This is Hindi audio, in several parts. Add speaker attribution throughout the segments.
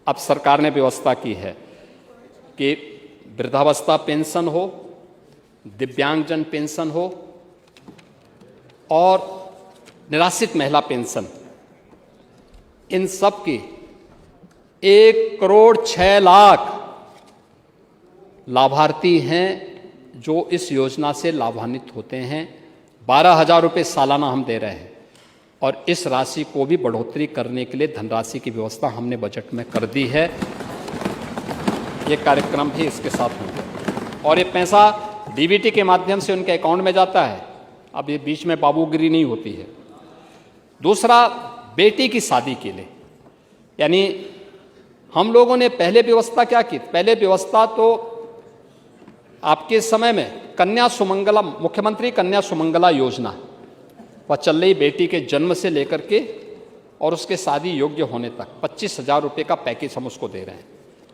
Speaker 1: अब सरकार ने व्यवस्था की है कि वृद्धावस्था पेंशन हो, दिव्यांगजन पेंशन हो और निराश्रित महिला पेंशन, इन सब की 1,06,00,000 लाभार्थी हैं जो इस योजना से लाभान्वित होते हैं। 12,000 रुपये सालाना हम दे रहे हैं और इस राशि को भी बढ़ोतरी करने के लिए धनराशि की व्यवस्था हमने बजट में कर दी है। ये कार्यक्रम भी इसके साथ होंगे और ये पैसा डीबीटी के माध्यम से उनके अकाउंट में जाता है। अब ये बीच में बाबूगिरी नहीं होती है। दूसरा, बेटी की शादी के लिए, यानी हम लोगों ने पहले व्यवस्था क्या की? पहले व्यवस्था तो आपके समय में कन्या सुमंगला, मुख्यमंत्री कन्या सुमंगला योजना वह चल रही, बेटी के जन्म से लेकर के और उसके शादी योग्य होने तक 25,000 रुपये का पैकेज हम उसको दे रहे हैं।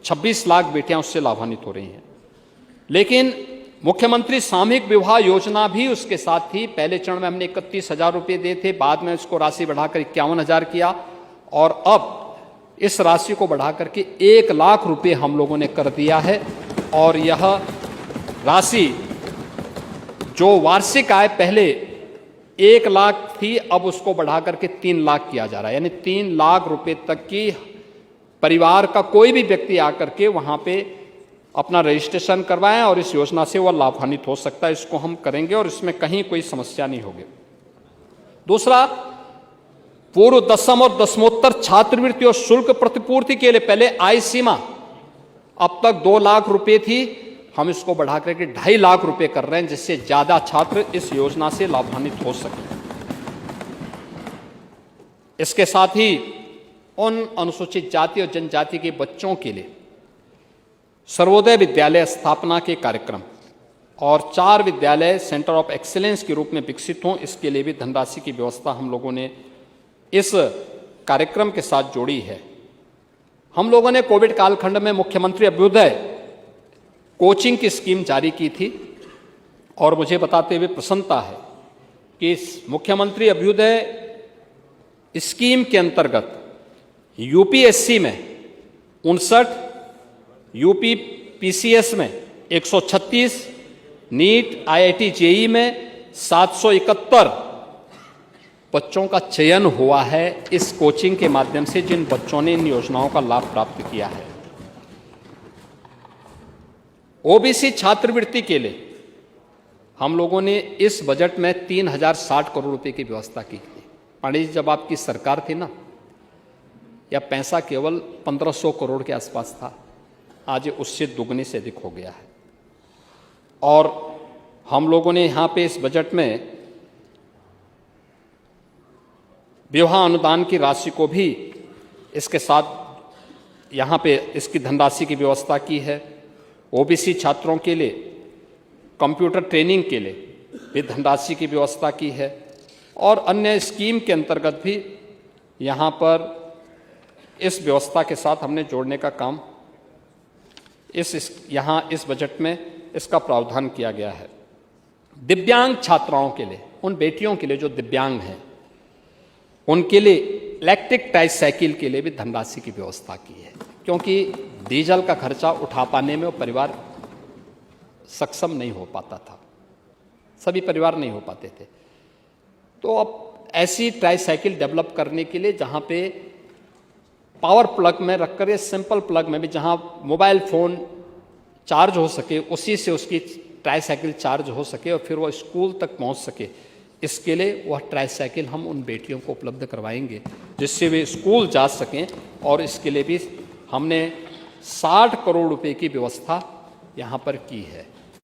Speaker 1: 26 लाख बेटियां उससे लाभान्वित हो रही हैं। लेकिन मुख्यमंत्री सामूहिक विवाह योजना भी उसके साथ थी। पहले चरण में हमने 31,000 रुपये दिए थे, बाद में इसको राशि बढ़ाकर 51,000 किया और अब इस राशि को बढ़ाकर के 1 लाख रुपये हम लोगों ने कर दिया है। और यह राशि जो वार्षिक आय पहले 1 लाख थी, अब उसको बढ़ाकर के 3 लाख किया जा रहा है, यानी 3 लाख रुपये तक की परिवार का कोई भी व्यक्ति आकर के वहां पे अपना रजिस्ट्रेशन करवाएं और इस योजना से वह लाभान्वित हो सकता है। इसको हम करेंगे और इसमें कहीं कोई समस्या नहीं होगी। दूसरा, पूर्व दसम और दसमोत्तर छात्रवृत्ति और शुल्क प्रतिपूर्ति के लिए पहले आय सीमा अब तक 2 लाख रुपए थी, हम इसको बढ़ा करके 2.5 लाख रुपए कर रहे हैं, जिससे ज्यादा छात्र इस योजना से लाभान्वित हो सके। इसके साथ ही उन अनुसूचित जाति और जनजाति के बच्चों के लिए सर्वोदय विद्यालय स्थापना के कार्यक्रम और 4 विद्यालय सेंटर ऑफ एक्सीलेंस के रूप में विकसित हों, इसके लिए भी धनराशि की व्यवस्था हम लोगों ने इस कार्यक्रम के साथ जोड़ी है। हम लोगों ने कोविड कालखंड में मुख्यमंत्री अभ्युदय कोचिंग की स्कीम जारी की थी और मुझे बताते हुए प्रसन्नता है कि इस मुख्यमंत्री अभ्युदय स्कीम के अंतर्गत यूपीएससी में 59, यूपी पीसीएस में 136, नीट आईआईटी जेई में 771 बच्चों का चयन हुआ है इस कोचिंग के माध्यम से, जिन बच्चों ने इन योजनाओं का लाभ प्राप्त किया है। ओबीसी छात्रवृत्ति के लिए हम लोगों ने इस बजट में 3,060 करोड़ रुपए की व्यवस्था की थी। पांडे जी, जब आपकी सरकार थी ना, यह पैसा केवल 1,500 करोड़ के आसपास था, आज उससे दुगने से अधिक हो गया है। और हम लोगों ने यहाँ पे इस बजट में विवाह अनुदान की राशि को भी इसके साथ यहाँ पे इसकी धनराशि की व्यवस्था की है। ओबीसी छात्रों के लिए कंप्यूटर ट्रेनिंग के लिए भी धनराशि की व्यवस्था की है और अन्य स्कीम के अंतर्गत भी यहाँ पर इस व्यवस्था के साथ हमने जोड़ने का काम यहाँ इस बजट में इसका प्रावधान किया गया है। दिव्यांग छात्राओं के लिए, उन बेटियों के लिए जो दिव्यांग हैं, उनके लिए इलेक्ट्रिक ट्राइसाइकिल के लिए भी धनराशि की व्यवस्था की है, क्योंकि डीजल का खर्चा उठा पाने में वो परिवार सक्षम नहीं हो पाता था, सभी परिवार नहीं हो पाते थे। तो अब ऐसी ट्राइसाइकिल डेवलप करने के लिए जहाँ पे पावर प्लग में रखकर या सिंपल प्लग में भी जहाँ मोबाइल फ़ोन चार्ज हो सके, उसी से उसकी ट्राइसाइकिल चार्ज हो सके और फिर वो स्कूल तक पहुँच सके, इसके लिए वह ट्राइसाइकिल हम उन बेटियों को उपलब्ध करवाएंगे जिससे वे स्कूल जा सकें। और इसके लिए भी हमने 60 करोड़ रुपए की व्यवस्था यहाँ पर की है।